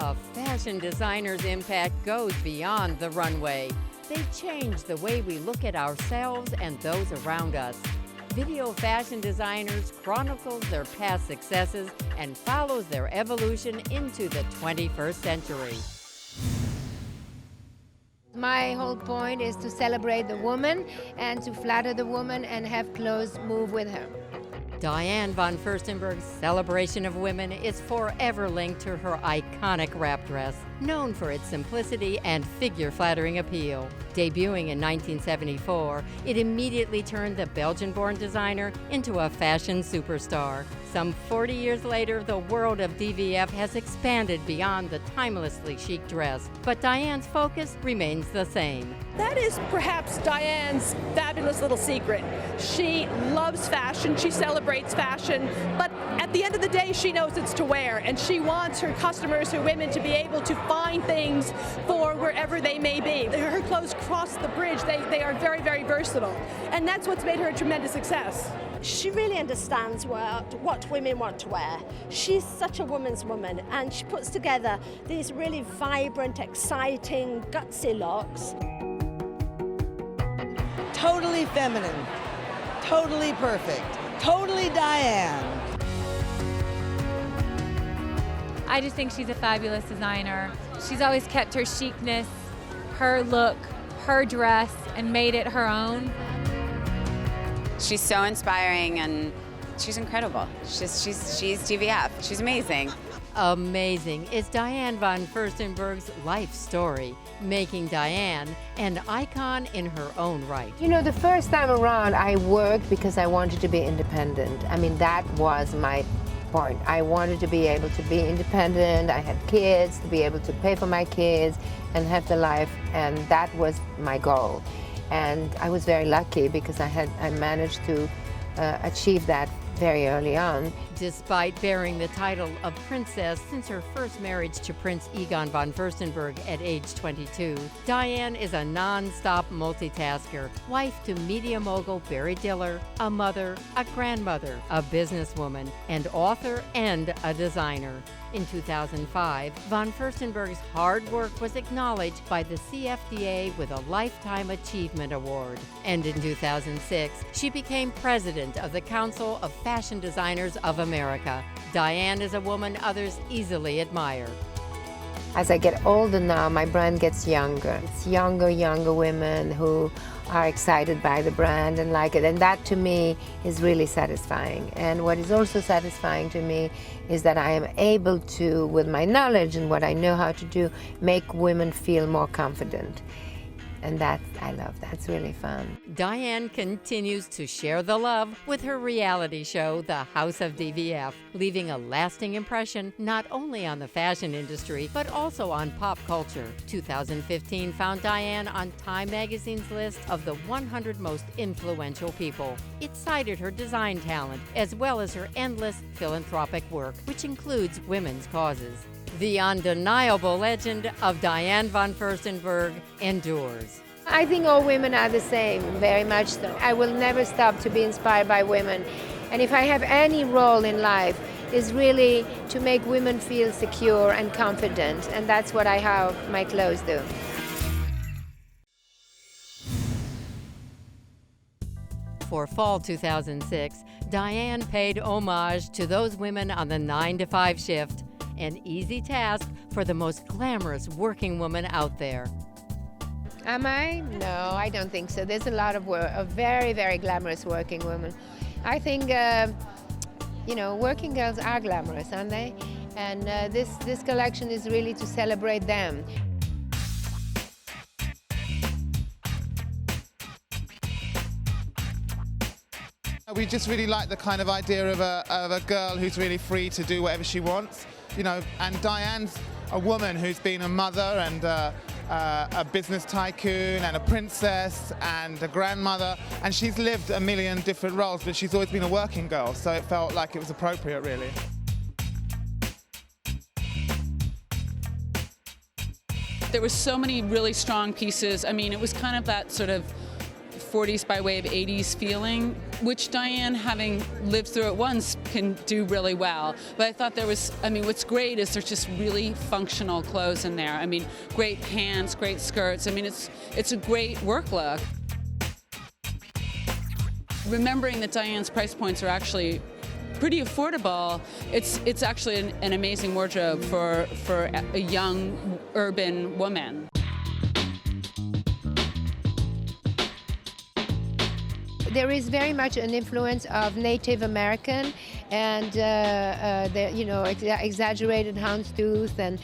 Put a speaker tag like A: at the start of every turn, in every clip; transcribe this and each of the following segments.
A: A fashion designer's impact goes beyond the runway. They change the way we look at ourselves and those around us. Video fashion designers chronicles their past successes and follows their evolution into the 21st century.
B: My whole point is to celebrate the woman and to flatter the woman and have clothes move with her.
A: Diane von Furstenberg's celebration of women is forever linked to her iconic wrap dress, known for its simplicity and figure-flattering appeal. Debuting in 1974, it immediately turned the Belgian-born designer into a fashion superstar. Some 40 years later, the world of DVF has expanded beyond the timelessly chic dress, but Diane's focus remains the same.
C: That is perhaps Diane's fabulous little secret. She loves fashion, she celebrates fashion, but at the end of the day, she knows it's to wear, and she wants her customers, her women, to be able to find things for wherever they may be. Her clothes cross the bridge. They are very, very versatile, and that's what's made her a tremendous success.
D: She really understands what women want to wear. She's such a woman's woman, and she puts together these really vibrant, exciting, gutsy looks.
E: Totally feminine, totally perfect, totally Diane.
F: I just think she's a fabulous designer. She's always kept her chicness, her look, her dress, and made it her own.
G: She's so inspiring and she's incredible. She's DVF. She's amazing.
A: Amazing is Diane von Furstenberg's life story, making Diane an icon in her own right.
B: You know, the first time around, I worked because I wanted to be independent. I mean, that was my point. I wanted to be able to be independent. I had kids, to be able to pay for my kids and have the life, and that was my goal. And I was very lucky because I managed to achieve that very early on.
A: Despite bearing the title of princess since her first marriage to Prince Egon von Furstenberg at age 22, Diane is a non-stop multitasker, wife to media mogul Barry Diller, a mother, a grandmother, a businesswoman, and author and a designer. In 2005, von Furstenberg's hard work was acknowledged by the CFDA with a Lifetime Achievement Award. And in 2006, she became president of the Council of Fashion Designers of America. Diane is a woman others easily admire.
B: As I get older now, my brand gets younger. It's younger women who are excited by the brand and like it. And that to me is really satisfying. And what is also satisfying to me is that I am able to, with my knowledge and what I know how to do, make women feel more confident. And that, I love that. It's really fun.
A: Diane continues to share the love with her reality show, The House of DVF, leaving a lasting impression not only on the fashion industry, but also on pop culture. 2015 found Diane on Time magazine's list of the 100 most influential people. It cited her design talent, as well as her endless philanthropic work, which includes women's causes. The undeniable legend of Diane von Furstenberg endures.
B: I think all women are the same, very much so. I will never stop to be inspired by women. And if I have any role in life, is really to make women feel secure and confident. And that's what I hope my clothes do.
A: For fall 2006, Diane paid homage to those women on the 9-to-5 shift, an easy task for the most glamorous working woman out there.
B: Am I? No, I don't think so. There's a lot of very, very glamorous working women. I think, working girls are glamorous, aren't they? And this collection is really to celebrate them.
H: We just really like the kind of idea of a girl who's really free to do whatever she wants. And Diane's a woman who's been a mother and a business tycoon and a princess and a grandmother, and she's lived a million different roles, but she's always been a working girl, so it felt like it was appropriate, really.
I: There were so many really strong pieces. I mean, it was kind of that sort of 40s by way of 80s feeling, which Diane, having lived through it once, can do really well. But I thought there was, I mean, what's great is there's just really functional clothes in there. I mean, great pants, great skirts. I mean, it's a great work look. Remembering that Diane's price points are actually pretty affordable, it's actually an amazing wardrobe for a young urban woman.
B: There is very much an influence of Native American and exaggerated houndstooth and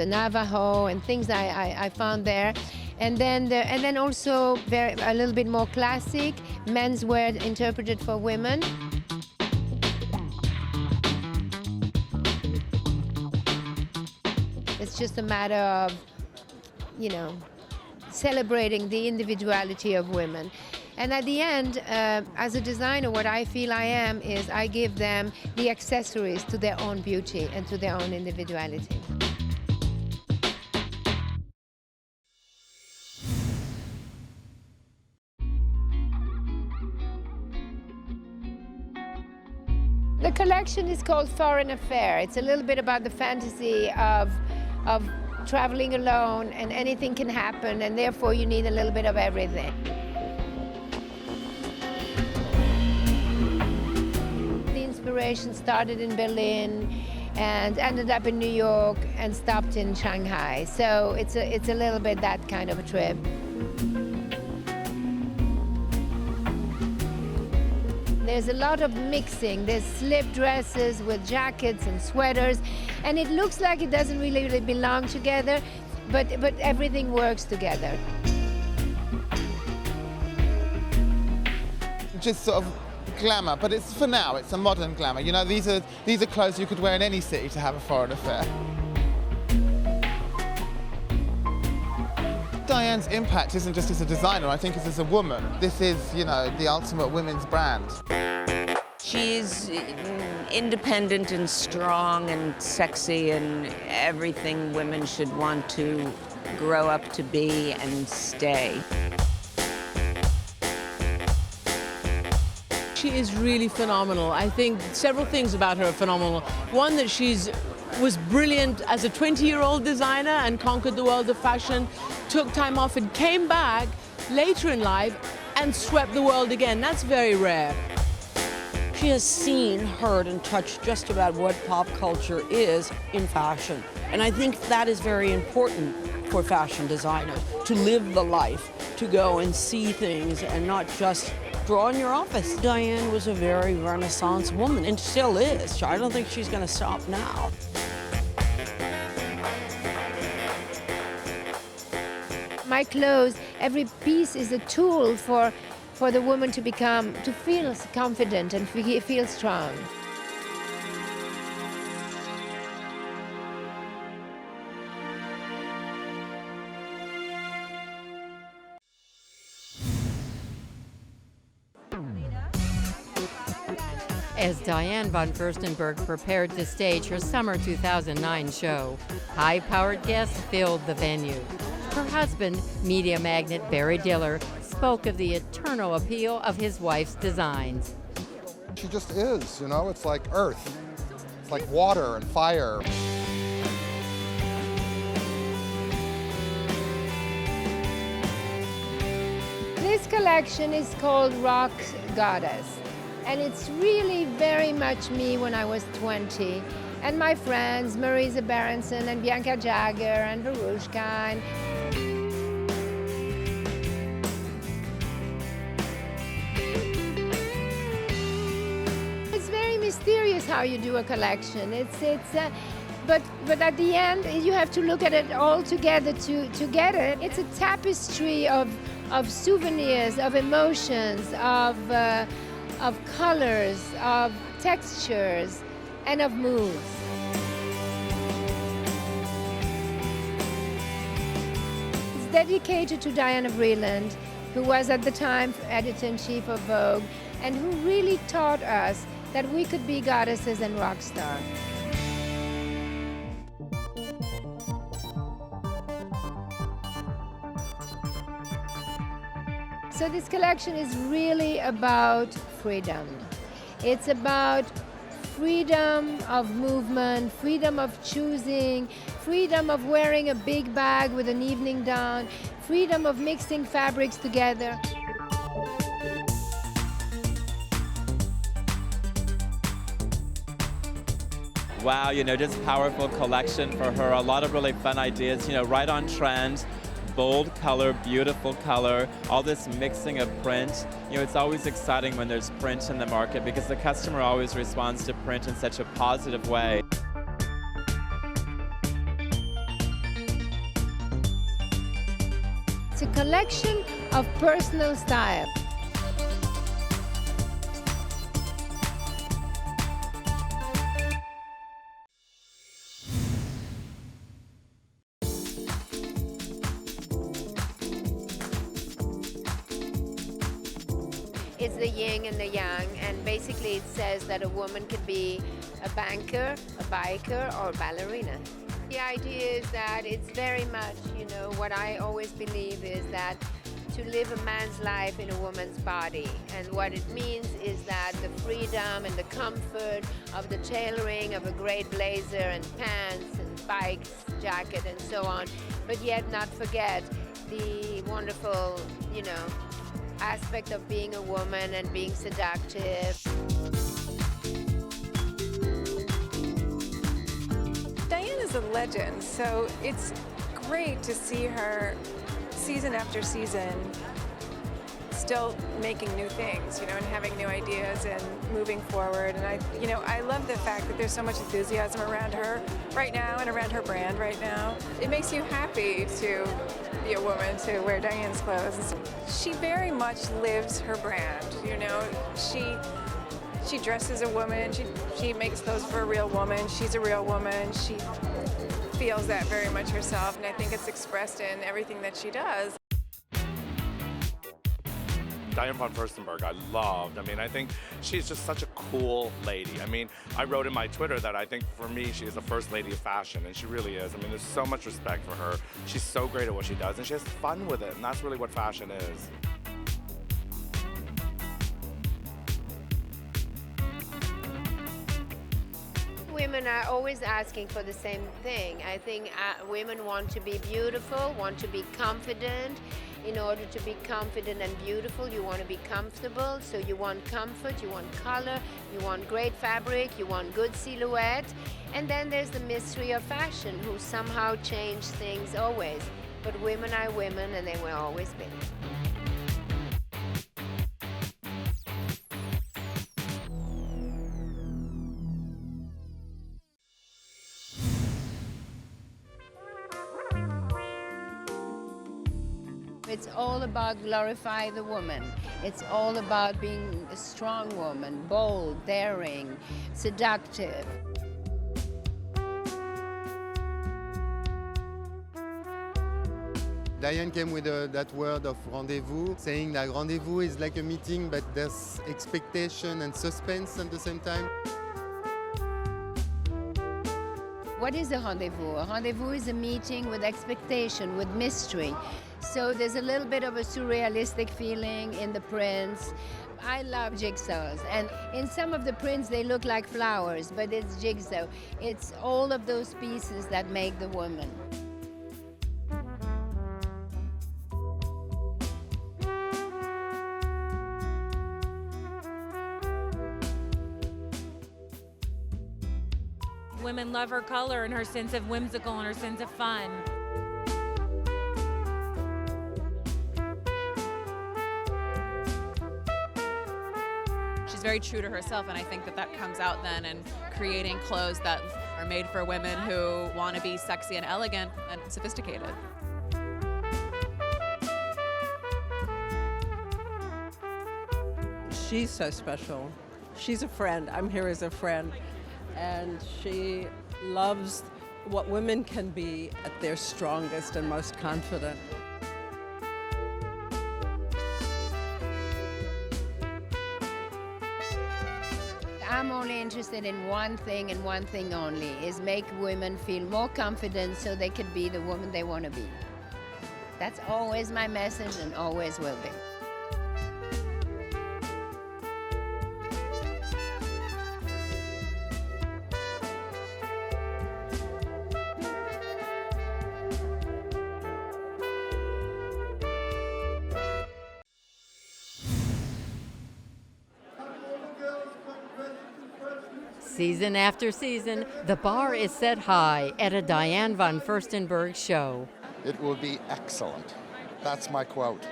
B: Navajo and things I found there. And then also a little bit more classic menswear interpreted for women. It's just a matter of, celebrating the individuality of women. And at the end, as a designer, what I feel I am is I give them the accessories to their own beauty and to their own individuality. The collection is called Foreign Affair. It's a little bit about the fantasy of traveling alone, and anything can happen, and therefore you need a little bit of everything. The inspiration started in Berlin and ended up in New York and stopped in Shanghai. So it's a little bit that kind of a trip. There's a lot of mixing. There's slip dresses with jackets and sweaters, and it looks like it doesn't really belong together, but everything works together.
H: Just sort of glamour, but it's for now. It's a modern glamour. You know, these are clothes you could wear in any city to have a foreign affair. Diane's impact isn't just as a designer, I think it's as a woman. This is, the ultimate women's brand.
J: She's independent and strong and sexy and everything women should want to grow up to be and stay.
K: She is really phenomenal. I think several things about her are phenomenal. One, that was brilliant as a 20-year-old designer and conquered the world of fashion, took time off and came back later in life and swept the world again. That's very rare.
L: She has seen, heard, and touched just about what pop culture is in fashion. And I think that is very important for fashion designers, to live the life, to go and see things and not just draw in your office. Diane was a very Renaissance woman and still is. I don't think she's going to stop now.
B: My clothes, every piece is a tool for the woman to feel confident and feel strong.
A: As Diane von Furstenberg prepared to stage her summer 2009 show, high-powered guests filled the venue. Her husband, media magnate Barry Diller, spoke of the eternal appeal of his wife's designs.
M: She just is, it's like earth. It's like water and fire.
B: This collection is called Rock Goddess, and it's really very much me when I was 20, and my friends, Marisa Berenson and Bianca Jagger and Verushka. It's very mysterious how you do a collection. But at the end, you have to look at it all together to get it. It's a tapestry of souvenirs, of emotions, of colors, of textures, and of moods. It's dedicated to Diana Vreeland, who was at the time editor-in-chief of Vogue, and who really taught us that we could be goddesses and rock stars. So this collection is really about freedom. It's about freedom of movement, freedom of choosing, freedom of wearing a big bag with an evening gown, freedom of mixing fabrics together.
N: Wow, just powerful collection for her. A lot of really fun ideas, right on trend. Bold color, beautiful color, all this mixing of print. It's always exciting when there's print in the market because the customer always responds to print in such a positive way.
B: It's a collection of personal style. It's the yin and the yang, and basically it says that a woman can be a banker, a biker, or a ballerina. The idea is that it's very much, what I always believe is that to live a man's life in a woman's body. And what it means is that the freedom and the comfort of the tailoring of a great blazer and pants and bikes, jacket, and so on, but yet not forget the wonderful, aspect of being a woman and being seductive.
O: Diane is a legend, so it's great to see her season after season still making new things, and having new ideas and moving forward. And I love the fact that there's so much enthusiasm around her right now and around her brand right now. It makes you happy to be a woman, to wear Diane's clothes. She very much lives her brand, She dresses a woman, she makes clothes for a real woman, she's a real woman, she feels that very much herself, and I think it's expressed in everything that she does.
P: Diane von Furstenberg, I loved. I think she's just such a cool lady. I wrote in my Twitter that I think for me, she is the first lady of fashion, and she really is. There's so much respect for her. She's so great at what she does, and she has fun with it, and that's really what fashion is.
B: Women are always asking for the same thing. I think women want to be beautiful, want to be confident. In order to be confident and beautiful, you want to be comfortable. So you want comfort, you want color, you want great fabric, you want good silhouette. And then there's the mystery of fashion, who somehow change things always. But women are women, and they will always be. It's all about glorify the woman. It's all about being a strong woman, bold, daring, seductive.
Q: Diane came with that word of rendezvous, saying that rendezvous is like a meeting, but there's expectation and suspense at the same time.
B: What is a rendezvous? A rendezvous is a meeting with expectation, with mystery. So there's a little bit of a surrealistic feeling in the prints. I love jigsaws, and in some of the prints they look like flowers, but it's jigsaw. It's all of those pieces that make the woman.
F: Women love her color and her sense of whimsical and her sense of fun.
R: She's very true to herself, and I think that comes out then in creating clothes that are made for women who want to be sexy and elegant and sophisticated.
L: She's so special. She's a friend. I'm here as a friend. And she loves what women can be at their strongest and most confident.
B: I'm only interested in one thing and one thing only, is make women feel more confident so they can be the woman they want to be. That's always my message and always will be.
A: Season after season, the bar is set high at a Diane von Furstenberg show.
M: It will be excellent. That's my quote.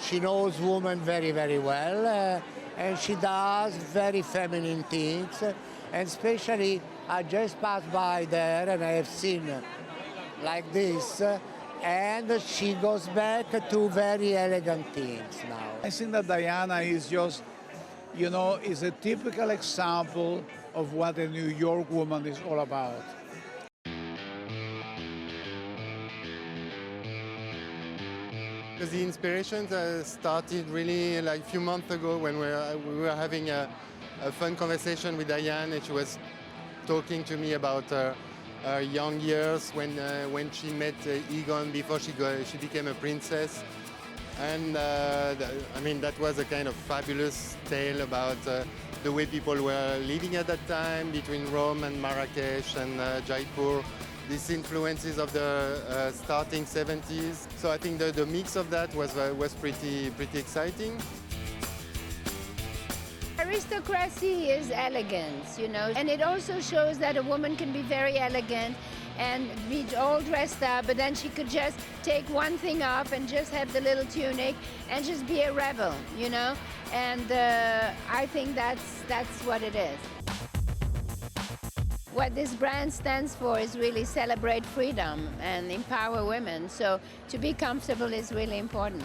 S: She knows women very, very well, and she does very feminine things. And especially, I just passed by there and I have seen like this, and she goes back to very elegant things now.
T: I think that Diana is just, you know, is a typical example of what a New York woman is all about.
Q: Because the inspirations started really like a few months ago when we were having a fun conversation with Diane, and she was talking to me about her young years when she met Egon before she became a princess. And I mean, that was a kind of fabulous tale about the way people were living at that time between Rome and Marrakesh and Jaipur. These influences of the starting 70s. So I think the mix of that was pretty exciting.
B: Aristocracy is elegance, you know, and it also shows that a woman can be very elegant and be all dressed up, but then she could just take one thing off and just have the little tunic and just be a rebel, you know? And I think that's what it is. What this brand stands for is really celebrate freedom and empower women. So to be comfortable is really important.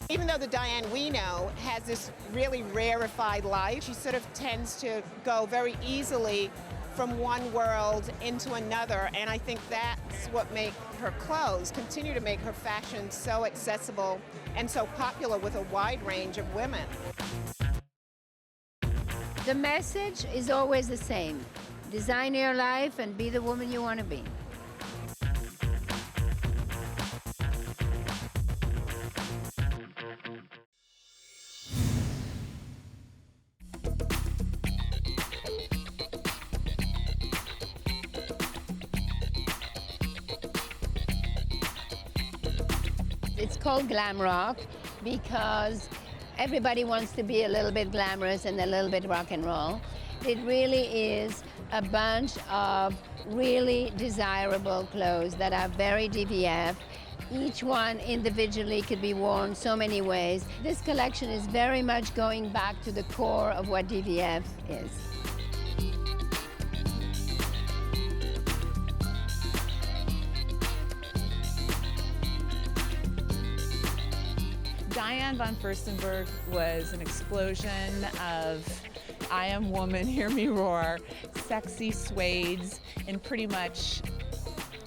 U: Even though the Diane we know has this really rarefied life, she sort of tends to go very easily from one world into another, and I think that's what makes her clothes continue to make her fashion so accessible and so popular with a wide range of women.
B: The message is always the same. Design your life and be the woman you want to be. It's called glam rock because everybody wants to be a little bit glamorous and a little bit rock and roll. It really is a bunch of really desirable clothes that are very DVF. Each one individually could be worn so many ways. This collection is very much going back to the core of what DVF is.
V: Diane von Furstenberg was an explosion of I am woman, hear me roar, sexy suedes in pretty much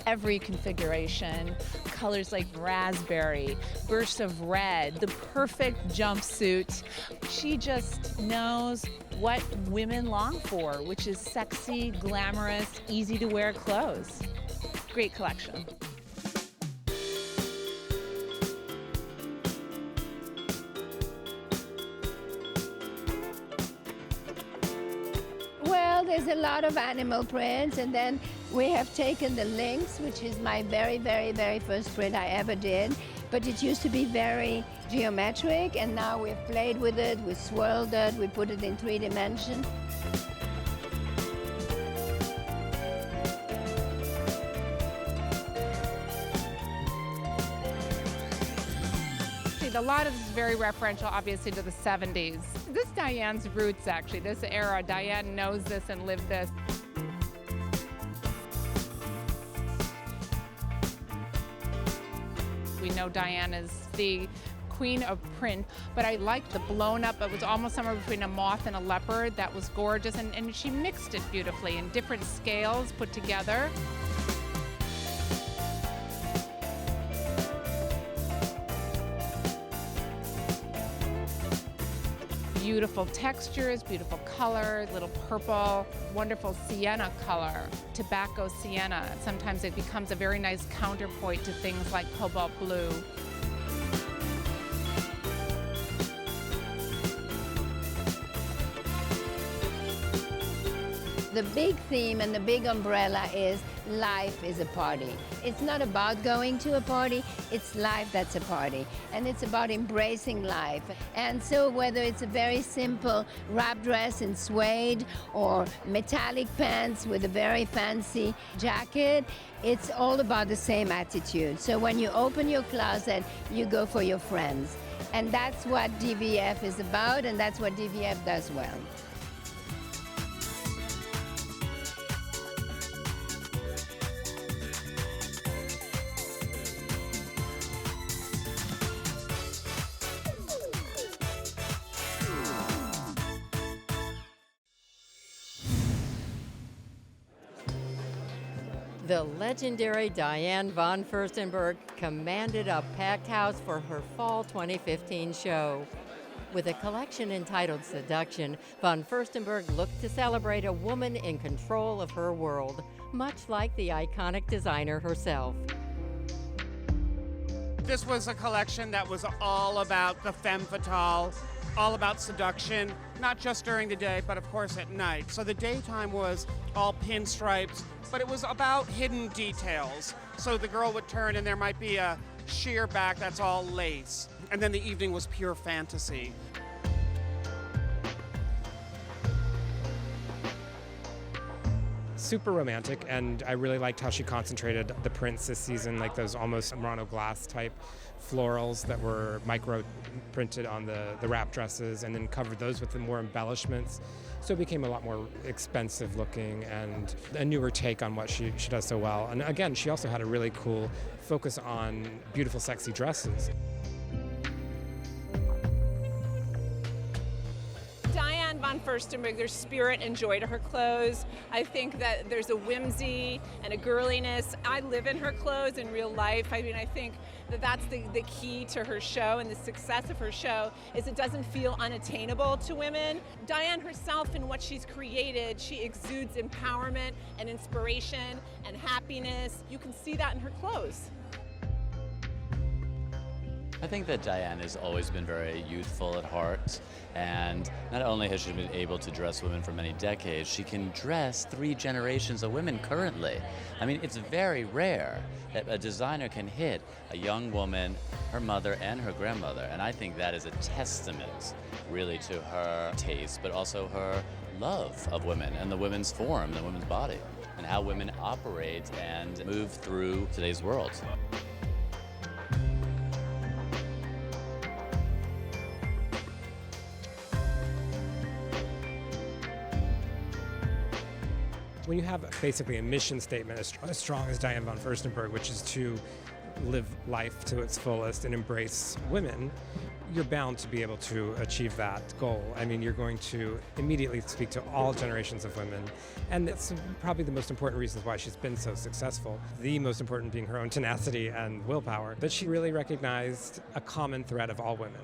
V: every configuration, colors like raspberry, bursts of red, the perfect jumpsuit. She just knows what women long for, which is sexy, glamorous, easy to wear clothes. Great collection.
B: There's a lot of animal prints, and then we have taken the lynx, which is my very, very, very first print I ever did, but it used to be very geometric, and now we've played with it, we swirled it, we put it in 3 dimensions.
W: A lot of this is very referential, obviously, to the 70s. This is Diane's roots, actually, this era. Diane knows this and lived this. We know Diane is the queen of print, but I liked the blown up. It was almost somewhere between a moth and a leopard. That was gorgeous, and she mixed it beautifully in different scales put together. Beautiful textures, beautiful color, little purple, wonderful sienna color, tobacco sienna. Sometimes it becomes a very nice counterpoint to things like cobalt blue.
B: The big theme and the big umbrella is life is a party. It's not about going to a party, it's life that's a party. And it's about embracing life. And so whether it's a very simple wrap dress in suede or metallic pants with a very fancy jacket, it's all about the same attitude. So when you open your closet, you go for your friends. And that's what DVF is about, and that's what DVF does well.
A: The legendary Diane von Furstenberg commanded a packed house for her fall 2015 show. With a collection entitled Seduction, von Furstenberg looked to celebrate a woman in control of her world, much like the iconic designer herself.
C: This was a collection that was all about the femme fatale, all about seduction, not just during the day, but of course at night. So the daytime was all pinstripes, but it was about hidden details. So the girl would turn and there might be a sheer back that's all lace. And then the evening was pure fantasy.
D: Super romantic, and I really liked how she concentrated the prints this season, like those almost Murano glass type florals that were micro printed on the wrap dresses, and then covered those with the more embellishments. So it became a lot more expensive looking and a newer take on what she does so well. And again, she also had a really cool focus on beautiful, sexy dresses.
U: Diane von Furstenberg, there's spirit and joy to her clothes. I think that there's a whimsy and a girliness. I live in her clothes in real life. I mean, I think that that's the key to her show and the success of her show is it doesn't feel unattainable to women. Diane herself and what she's created, she exudes empowerment and inspiration and happiness. You can see that in her clothes.
E: I think that Diane has always been very youthful at heart, and not only has she been able to dress women for many decades, she can dress 3 generations of women currently. I mean, it's very rare that a designer can hit a young woman, her mother, and her grandmother, and I think that is a testament really to her taste, but also her love of women and the women's form, the women's body, and how women operate and move through today's world.
D: When you have basically a mission statement as strong as Diane von Furstenberg, which is to live life to its fullest and embrace women, you're bound to be able to achieve that goal. I mean, you're going to immediately speak to all generations of women, and that's probably the most important reasons why she's been so successful. The most important being her own tenacity and willpower, but she really recognized a common thread of all women.